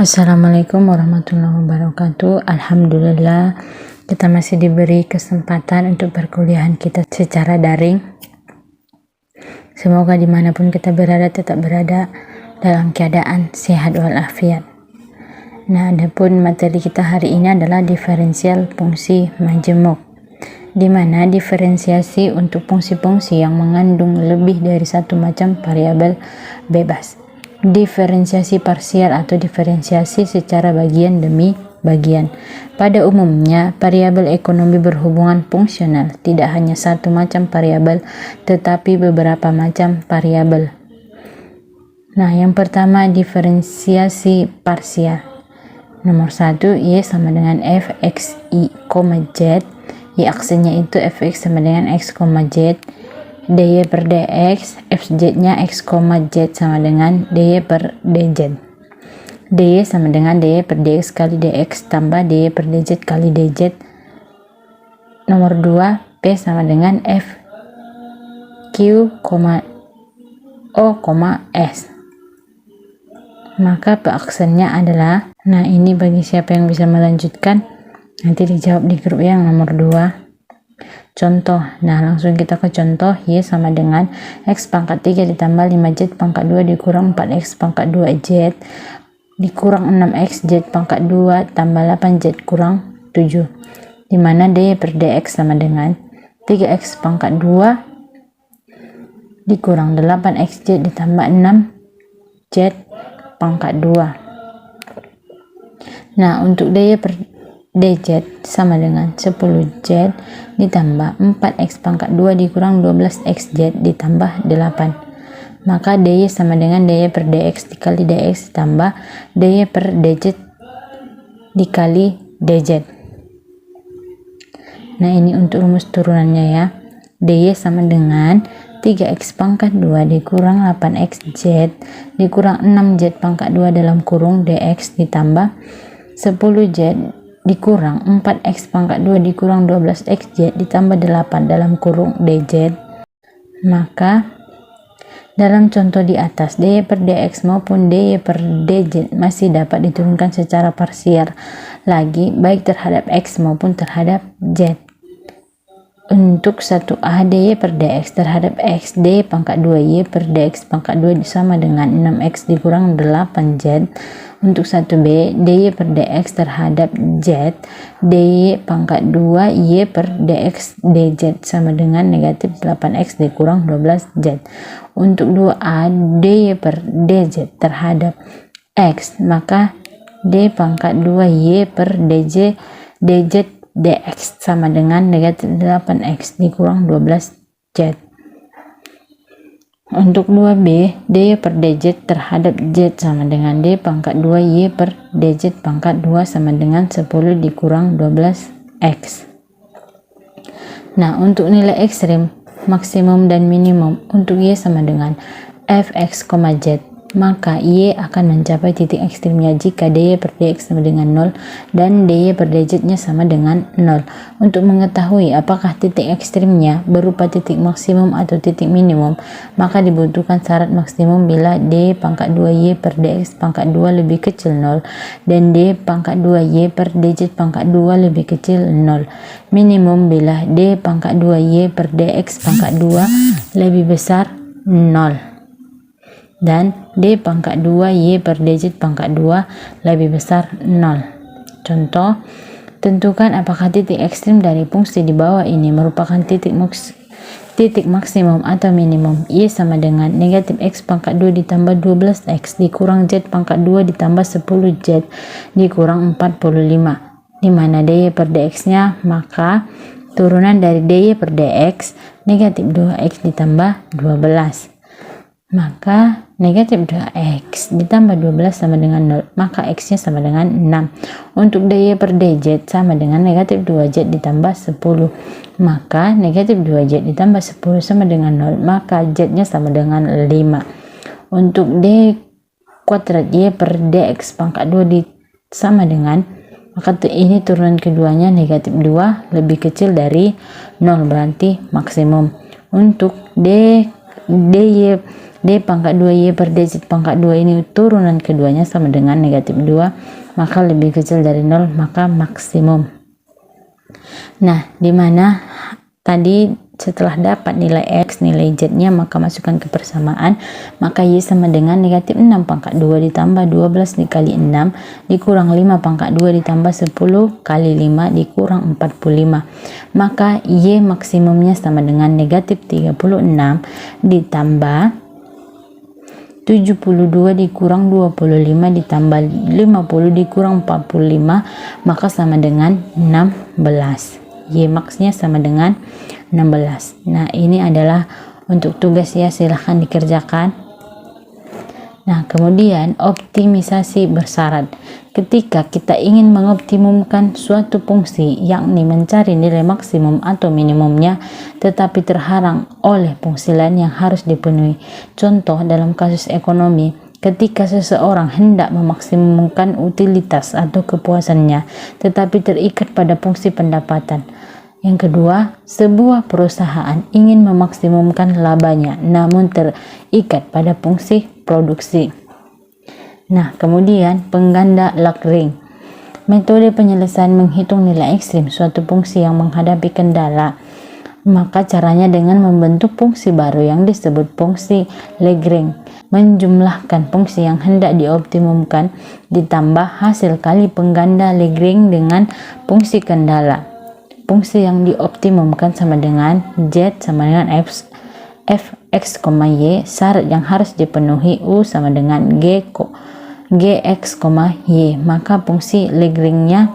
Assalamualaikum warahmatullahi wabarakatuh. Alhamdulillah kita masih diberi kesempatan untuk perkuliahan kita secara daring. Semoga dimanapun kita berada tetap berada dalam keadaan sehat walafiat. Nah, adapun materi kita hari ini adalah diferensial fungsi majemuk, di mana diferensiasi untuk fungsi-fungsi yang mengandung lebih dari satu macam variabel bebas. Diferensiasi parsial atau diferensiasi secara bagian demi bagian. Pada umumnya, variabel ekonomi berhubungan fungsional, tidak hanya satu macam variabel, tetapi beberapa macam variabel. Nah, yang pertama diferensiasi parsial. Nomor 1, Y sama dengan F X Y, Z. Y aksennya itu Fx sama dengan X, Z. dy per dx, fz nya x, z sama dengan dy per dz. dy sama dengan dy per dx kali dx tambah dy per dz kali dz. Nomor 2, P sama dengan f q, o, s. Maka aksennya adalah, nah ini bagi siapa yang bisa melanjutkan nanti dijawab di grup yang nomor 2. Contoh, nah langsung kita ke contoh. Y sama dengan X pangkat 3 ditambah 5Z pangkat 2 dikurang 4X pangkat 2Z dikurang 6X Z pangkat 2 tambah 8Z kurang 7, dimana dy per dx sama dengan 3X pangkat 2 dikurang 8XZ ditambah 6Z pangkat 2. Nah, untuk dy per dz sama dengan 10z ditambah 4x pangkat 2 dikurang 12xz ditambah 8. Maka dy sama dengan dy per dx dikali dx ditambah dy per dz dikali dz. Nah, ini untuk rumus turunannya ya. Dy sama dengan 3x pangkat 2 dikurang 8xz dikurang 6z pangkat 2 dalam kurung dx ditambah 10z dikurang 4x pangkat 2 dikurang 12xz ditambah 8 dalam kurung dz. Maka dalam contoh di atas, dy per dx maupun dy per dz masih dapat diturunkan secara parsial lagi, baik terhadap x maupun terhadap z. Untuk 1a, dy per dx terhadap x, dy pangkat 2y per dx pangkat 2 sama dengan 6x dikurang 8z. Untuk 1b, dy per dx terhadap z, dy pangkat 2y per dx dz sama dengan negatif 8x dikurang 12z. Untuk 2a, dy per dz terhadap x, maka dy pangkat 2y per dz dx sama dengan negatif 8x dikurang 12z. Untuk 2b, dy per dz terhadap z sama dengan d pangkat 2y per dz pangkat 2 sama dengan 10 dikurang 12x. Nah, untuk nilai ekstrim, maksimum dan minimum untuk y sama dengan fx, z, maka y akan mencapai titik ekstrimnya jika dy per dx sama dengan 0 dan dy per dz nya sama dengan 0. Untuk mengetahui apakah titik ekstrimnya berupa titik maksimum atau titik minimum, maka dibutuhkan syarat maksimum bila d pangkat 2y per dx pangkat 2 lebih kecil 0 dan d pangkat 2y per dz pangkat 2 lebih kecil 0. Minimum bila d pangkat 2y per dx pangkat 2 lebih besar 0 dan d pangkat 2y per dz pangkat 2 lebih besar 0. Contoh, tentukan apakah titik ekstrim dari fungsi di bawah ini merupakan titik maksimum atau minimum. Y sama dengan negatif x pangkat 2 ditambah 12x dikurang z pangkat 2 ditambah 10z dikurang 45, di mana dy per dx nya, maka turunan dari dy per dx negatif 2x ditambah 12. Maka negatif 2x ditambah 12 sama dengan 0, maka x nya sama dengan 6. Untuk dy per dz sama dengan negatif 2z ditambah 10, maka negatif 2z ditambah 10 sama dengan 0, maka z nya sama dengan 5. Untuk d kuadrat y per dx pangkat 2 sama dengan, maka ini turunan keduanya negatif 2 lebih kecil dari 0, berarti maksimum. Untuk dy D pangkat 2Y per D Z pangkat 2 ini turunan keduanya sama dengan negatif 2, maka lebih kecil dari 0, maka maksimum. Nah, dimana tadi setelah dapat nilai X, nilai Z-nya, maka masukkan ke persamaan, maka Y sama dengan negatif 6 pangkat 2 ditambah 12 dikali 6 dikurang 5 pangkat 2 ditambah 10 kali 5 dikurang 45. Maka Y maksimumnya sama dengan negatif 36 ditambah 72 dikurang 25 ditambah 50 dikurang 45, maka sama dengan 16. Y max-nya sama dengan 16. Nah, ini adalah untuk tugas ya, silahkan dikerjakan. Nah, kemudian optimisasi bersyarat. Ketika kita ingin mengoptimumkan suatu fungsi, yakni mencari nilai maksimum atau minimumnya, tetapi terhalang oleh fungsi lain yang harus dipenuhi. Contoh dalam kasus ekonomi, ketika seseorang hendak memaksimumkan utilitas atau kepuasannya, tetapi terikat pada fungsi pendapatan. Yang kedua, sebuah perusahaan ingin memaksimumkan labanya, namun terikat pada fungsi produksi. Nah, kemudian pengganda Lagrange. Metode penyelesaian menghitung nilai ekstrim suatu fungsi yang menghadapi kendala. Maka caranya dengan membentuk fungsi baru yang disebut fungsi Lagrange. Menjumlahkan fungsi yang hendak dioptimumkan ditambah hasil kali pengganda Lagrange dengan fungsi kendala. Fungsi yang dioptimumkan sama dengan Z sama dengan fx, y. Syarat yang harus dipenuhi U sama dengan gx, y. Maka fungsi Lagrange-nya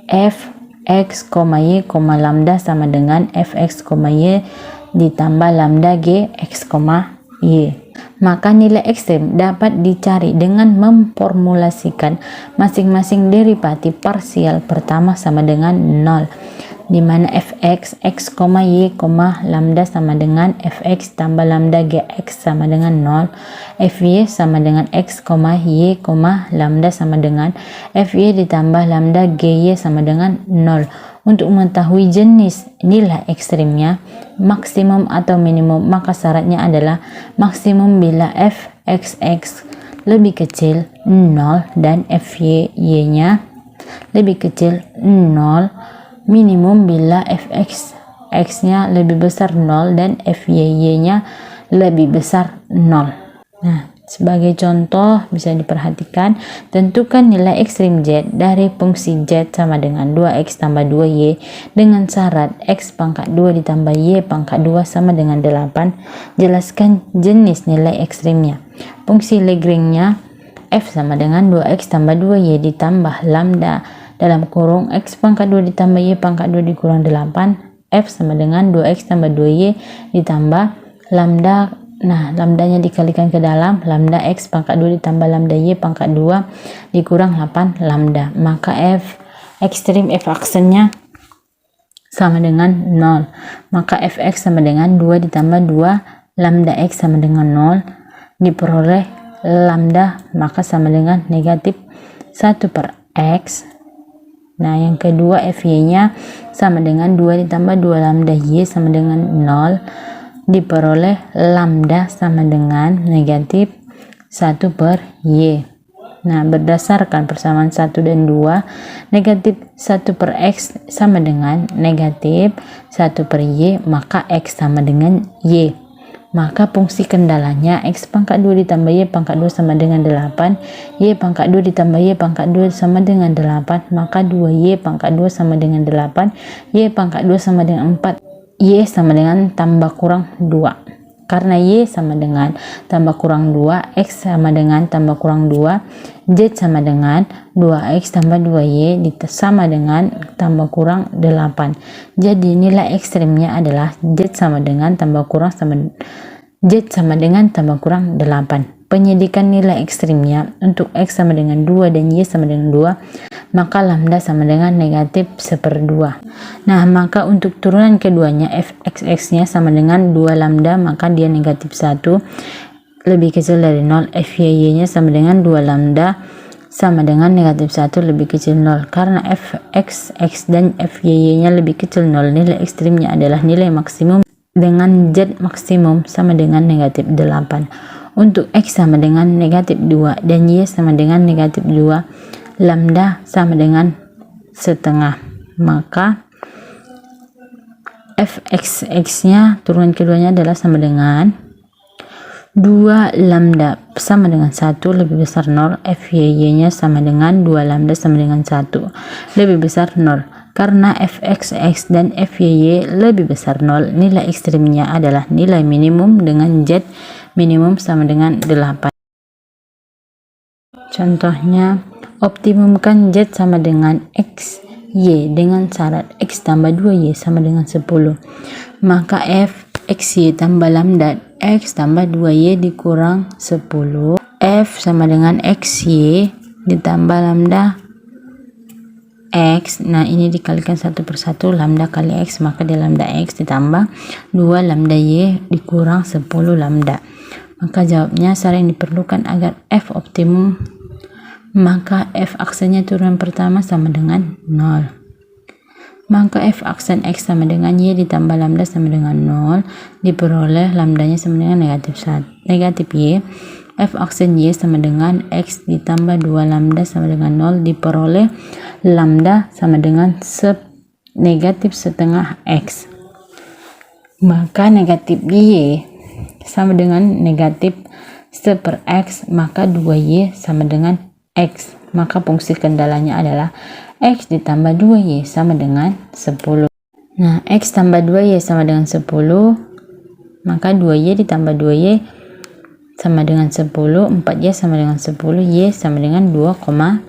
fx, y, lambda sama dengan fx, y ditambah lambda gx, y. Maka nilai ekstrim dapat dicari dengan memformulasikan masing-masing derivatif parsial pertama sama dengan 0, di mana fx, x, y, lambda sama dengan fx tambah lambda gx sama dengan 0, fy sama dengan x, y, lambda sama dengan fy ditambah lambda gy sama dengan 0. Untuk mengetahui jenis nilai ekstrimnya, maksimum atau minimum, maka syaratnya adalah maksimum bila fxx lebih kecil 0 dan fy-nya lebih kecil 0, minimum bila fxx-nya lebih besar 0 dan fy-nya lebih besar 0. Nah, sebagai contoh bisa diperhatikan, tentukan nilai ekstrim Z dari fungsi Z sama dengan 2x tambah 2y dengan syarat x pangkat 2 ditambah y pangkat 2 sama dengan 8. Jelaskan jenis nilai ekstrimnya. Fungsi Lagrange-nya f sama dengan 2x tambah 2y ditambah lambda dalam kurung x pangkat 2 ditambah y pangkat 2 dikurang 8. F sama dengan 2x tambah 2y ditambah lambda. Nah, lambdanya dikalikan ke dalam lambda x pangkat 2 ditambah lambda y pangkat 2 dikurang 8 lambda. Maka f ekstrim f aksennya sama dengan 0. Maka fx sama dengan 2 ditambah 2 lambda x sama dengan 0 diperoleh lambda, maka sama dengan negatif 1 per x. Nah, yang kedua fy-nya sama dengan 2 ditambah 2 lambda y sama dengan 0 diperoleh lambda sama dengan negatif 1 per y. Nah, berdasarkan persamaan 1 dan 2, negatif 1 per x sama dengan negatif 1 per y, maka x sama dengan y. Maka fungsi kendalanya x pangkat 2 ditambah y pangkat 2 sama dengan 8, y pangkat 2 ditambah y pangkat 2 sama dengan 8, maka 2y pangkat 2 sama dengan 8, y pangkat 2 sama dengan 4, y sama dengan tambah kurang 2. Karena y sama dengan tambah kurang 2, x sama dengan tambah kurang 2, z sama dengan 2x tambah 2y sama dengan tambah kurang 8. Jadi nilai ekstrimnya adalah z sama dengan tambah kurang tambah kurang 8. Penyidikan nilai ekstrimnya untuk x sama dengan 2 dan y sama dengan 2, maka lambda sama dengan negatif 1/2. Nah, maka untuk turunan keduanya fxx-nya sama dengan 2 lambda, maka dia negatif 1 lebih kecil dari 0. Fy-nya sama dengan 2 lambda sama dengan negatif 1 lebih kecil 0. Karena fxx dan fy-nya lebih kecil 0, nilai ekstrimnya adalah nilai maksimum dengan Z maksimum sama dengan negatif 8. Untuk X sama dengan negatif 2 dan Y sama dengan negatif 2, lambda sama dengan setengah. Maka fxx nya turunan keduanya adalah sama dengan 2 lambda sama dengan 1 lebih besar 0, fyy nya sama dengan 2 lambda sama dengan 1 lebih besar 0. Karena fxx dan fyy lebih besar 0, nilai ekstrimnya adalah nilai minimum dengan z minimum sama dengan 8. Contohnya, optimumkan z sama dengan x, y dengan syarat x tambah 2y sama dengan 10. Maka f xy tambah lambda x tambah 2y dikurang 10. F sama dengan xy ditambah lambda x. Nah, ini dikalikan satu per satu, lambda kali x, maka di lambda x ditambah 2 lambda y dikurang 10 lambda. Maka jawabnya syarat yang diperlukan agar f optimum, maka f aksennya turunan pertama sama dengan 0. Maka f aksen x sama dengan y ditambah lambda sama dengan 0 diperoleh lambdanya sama dengan negatif y. F aksen y sama dengan x ditambah 2 lambda sama dengan 0 diperoleh lambda sama dengan negatif setengah x. Maka negatif y sama dengan negatif 1 per x, maka 2y sama dengan x. Maka fungsi kendalanya adalah x ditambah 2y sama dengan 10. Nah, x tambah 2y sama dengan 10, maka 2y ditambah 2y sama dengan 10, 4y sama dengan 10, y sama dengan 2,5.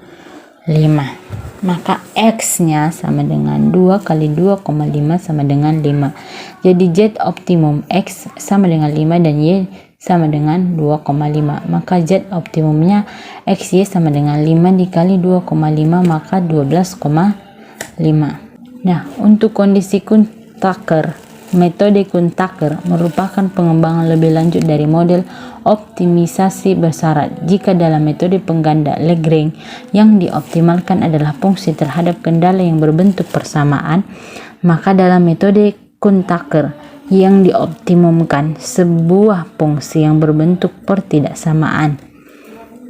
Maka x nya sama dengan 2 kali 2,5 sama dengan 5. Jadi z optimum x sama dengan 5 dan y sama dengan 2,5. Maka z optimumnya xy sama dengan 5 dikali 2,5, maka 12,5. Nah, untuk kondisi Kuhn-Tucker, metode Kuhn-Tucker merupakan pengembangan lebih lanjut dari model optimisasi bersyarat. Jika dalam metode pengganda Lagrange yang dioptimalkan adalah fungsi terhadap kendala yang berbentuk persamaan, maka dalam metode Kuhn-Tucker yang dioptimumkan sebuah fungsi yang berbentuk pertidaksamaan.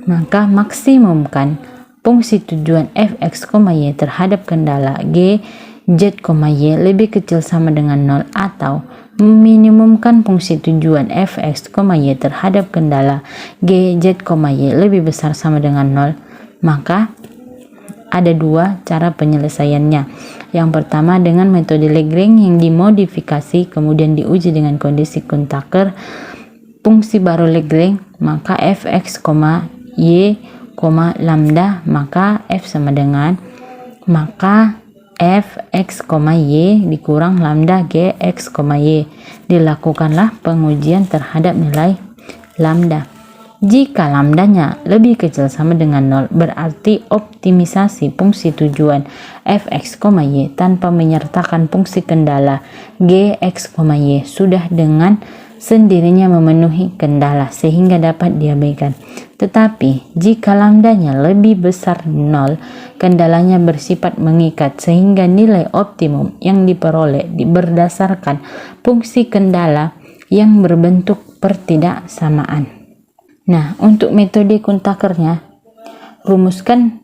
Maka maksimumkan fungsi tujuan fx, y terhadap kendala g, z, y lebih kecil sama dengan 0 atau minimumkan fungsi tujuan fx, y terhadap kendala g, z, y lebih besar sama dengan 0. Maka ada dua cara penyelesaiannya. Yang pertama dengan metode Lagrange yang dimodifikasi kemudian diuji dengan kondisi Kuhn-Tucker fungsi baru Lagrange, maka fx, y, lambda, maka f sama dengan fx, y dikurang lambda gx, y. Dilakukanlah pengujian terhadap nilai lambda. Jika lambdanya lebih kecil sama dengan 0, berarti optimisasi fungsi tujuan fx, y tanpa menyertakan fungsi kendala gx, y sudah dengan sendirinya memenuhi kendala sehingga dapat diabaikan. Tetapi jika lambdanya lebih besar 0, kendalanya bersifat mengikat sehingga nilai optimum yang diperoleh berdasarkan fungsi kendala yang berbentuk pertidaksamaan. Nah, untuk metode Kuhn-Tuckernya, rumuskan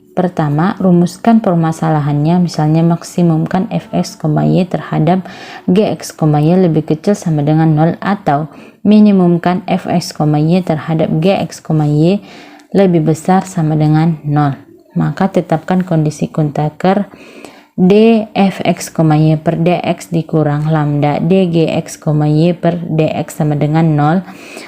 permasalahannya, misalnya maksimumkan fx, y terhadap gx, y lebih kecil sama dengan 0 atau minimumkan fx, y terhadap gx, y lebih besar sama dengan 0. Maka tetapkan kondisi Kuhn-Tucker dfx, y per dx dikurang lambda dgx, y per dx sama dengan 0.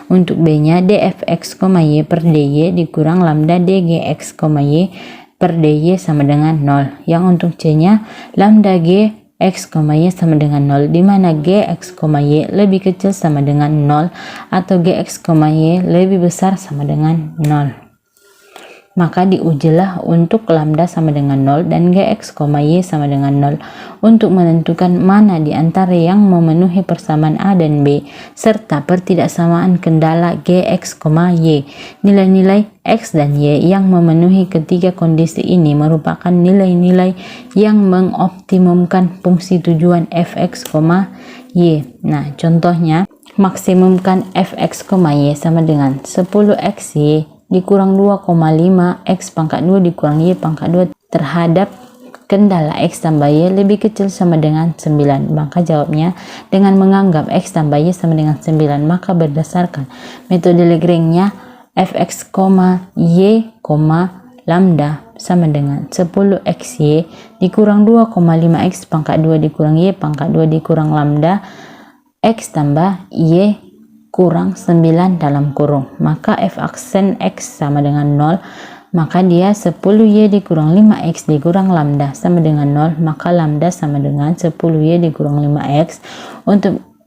Untuk b nya dfx, y per dy dikurang lambda dgx, y per dy sama dengan 0. Yang untuk c nya lambda gx, y sama dengan 0, di mana gx, y lebih kecil sama dengan 0 atau gx, y lebih besar sama dengan 0. Maka diujilah untuk lambda sama dengan 0 dan gx, y sama dengan 0 untuk menentukan mana di antara yang memenuhi persamaan A dan B serta pertidaksamaan kendala gx, y. Nilai-nilai x dan y yang memenuhi ketiga kondisi ini merupakan nilai-nilai yang mengoptimumkan fungsi tujuan fx, Y. Nah, contohnya, maksimumkan fx, y sama dengan 10xy dikurang 2,5 x pangkat 2 dikurang y pangkat 2 terhadap kendala x tambah y lebih kecil sama dengan 9. Maka jawabnya dengan menganggap x tambah y sama dengan 9. Maka berdasarkan metode Lagrange-nya fx, y, lambda sama dengan 10xy dikurang 2,5x pangkat 2 dikurang y pangkat 2 dikurang lambda x tambah y kurang 9 dalam kurung. Maka f aksen x sama dengan 0, maka dia 10y dikurang 5x dikurang lambda sama dengan 0, maka lambda sama dengan 10y dikurang 5x.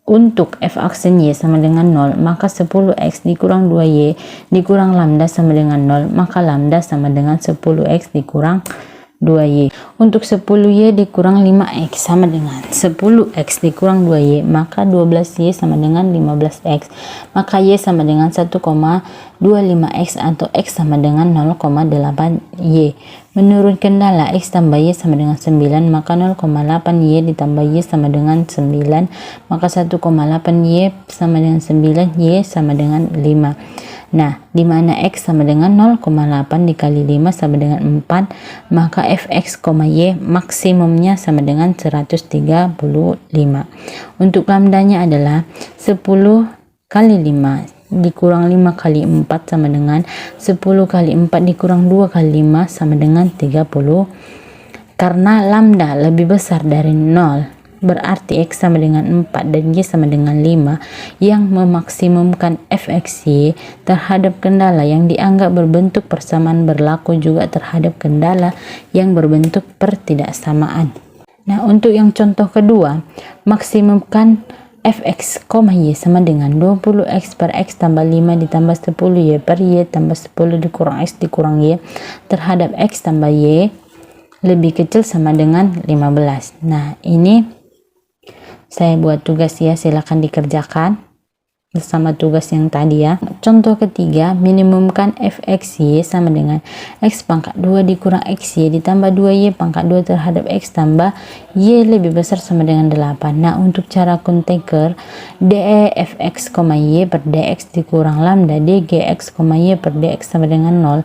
Untuk f aksen y sama dengan 0, maka 10x dikurang 2y dikurang lambda sama dengan 0, maka lambda sama dengan 10x dikurang 2y. Untuk 10y dikurang 5x sama dengan 10x dikurang 2y, maka 12y sama dengan 15x, maka y sama dengan 1,25x atau x sama dengan 0,8y. Menurut kendala x tambah y sama dengan 9, maka 0,8y ditambah y sama dengan 9, maka 1,8y sama dengan 9, y sama dengan 5. Nah, di mana x sama dengan 0,8 dikali 5 sama dengan 4, maka fx, y maksimumnya sama dengan 135. Untuk lambdanya adalah 10 kali 5 dikurang 5 kali 4 sama dengan 10 kali 4 dikurang 2 kali 5 sama dengan 30. Karena lambda lebih besar dari 0, berarti x sama dengan 4 dan y sama dengan 5 yang memaksimumkan fxy terhadap kendala yang dianggap berbentuk persamaan berlaku juga terhadap kendala yang berbentuk pertidaksamaan. Nah, untuk yang contoh kedua, maksimumkan fx, y sama dengan 20x per x tambah 5 ditambah 10y per y tambah 10 dikurang x dikurang y terhadap x tambah y lebih kecil sama dengan 15. Nah, ini saya buat tugas ya, silakan dikerjakan bersama tugas yang tadi ya. Contoh ketiga, minimumkan fxy sama dengan x pangkat 2 dikurang xy ditambah 2y pangkat 2 terhadap x tambah y lebih besar sama dengan 8. Nah, untuk cara konteker, dfx, y per dx dikurang lambda dgx, y per dx sama dengan 0,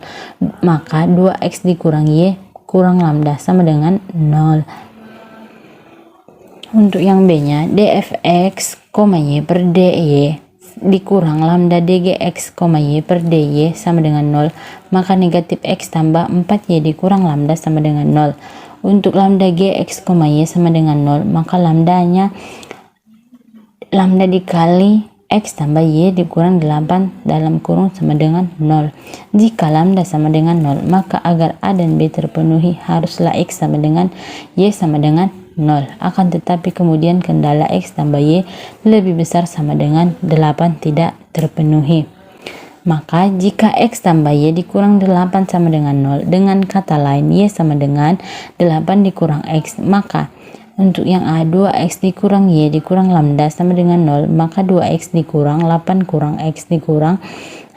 maka 2x dikurang y kurang lambda sama dengan 0. Untuk yang B-nya, dfx, y per dy dikurang lambda dgx, y per dy sama dengan 0, maka negatif x tambah 4y dikurang lambda sama dengan 0. Untuk lambda gx, y sama dengan 0, maka lambdanya lambda dikali x tambah y dikurang 8 dalam kurung sama dengan 0. Jika lambda sama dengan 0, maka agar a dan b terpenuhi haruslah x sama dengan y sama dengan 0. Akan tetapi kemudian kendala x tambah y lebih besar sama dengan 8 tidak terpenuhi. Maka jika x tambah y dikurang 8 sama dengan 0, dengan kata lain y sama dengan 8 dikurang x, maka untuk yang A, 2x dikurang y dikurang lambda sama dengan 0, maka 2x dikurang 8 kurang x dikurang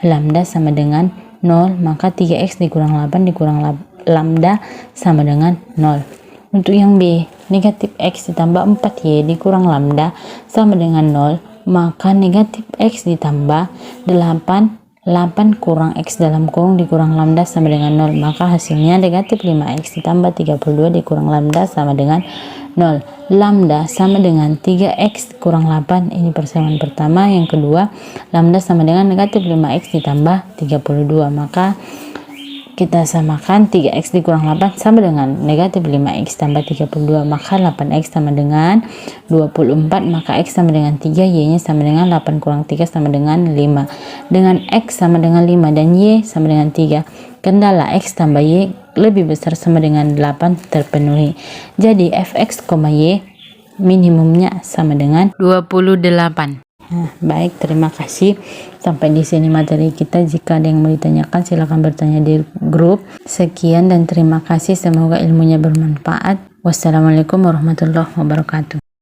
lambda sama dengan 0, maka 3x dikurang 8 dikurang lambda sama dengan 0. Untuk yang B, negatif x ditambah 4y dikurang lambda sama dengan 0, maka negatif x ditambah 8 kurang x dalam kurung dikurang lambda sama dengan 0, maka hasilnya negatif 5x ditambah 32 dikurang lambda sama dengan 0. Lambda sama dengan 3x kurang 8, ini persamaan pertama. Yang kedua, lambda sama dengan negatif 5x ditambah 32, maka kita samakan 3x dikurang 8 sama dengan negatif 5x tambah 32, maka 8x sama dengan 24, maka x sama dengan 3, y nya sama dengan 8 kurang 3 sama dengan 5. Dengan x sama dengan 5 dan y sama dengan 3, kendala x tambah y lebih besar sama dengan 8 terpenuhi. Jadi fx, y minimumnya sama dengan 28. Nah, baik, terima kasih. Sampai di sini materi kita. Jika ada yang mau ditanyakan, silakan bertanya di grup. Sekian dan terima kasih. Semoga ilmunya bermanfaat. Wassalamualaikum warahmatullahi wabarakatuh.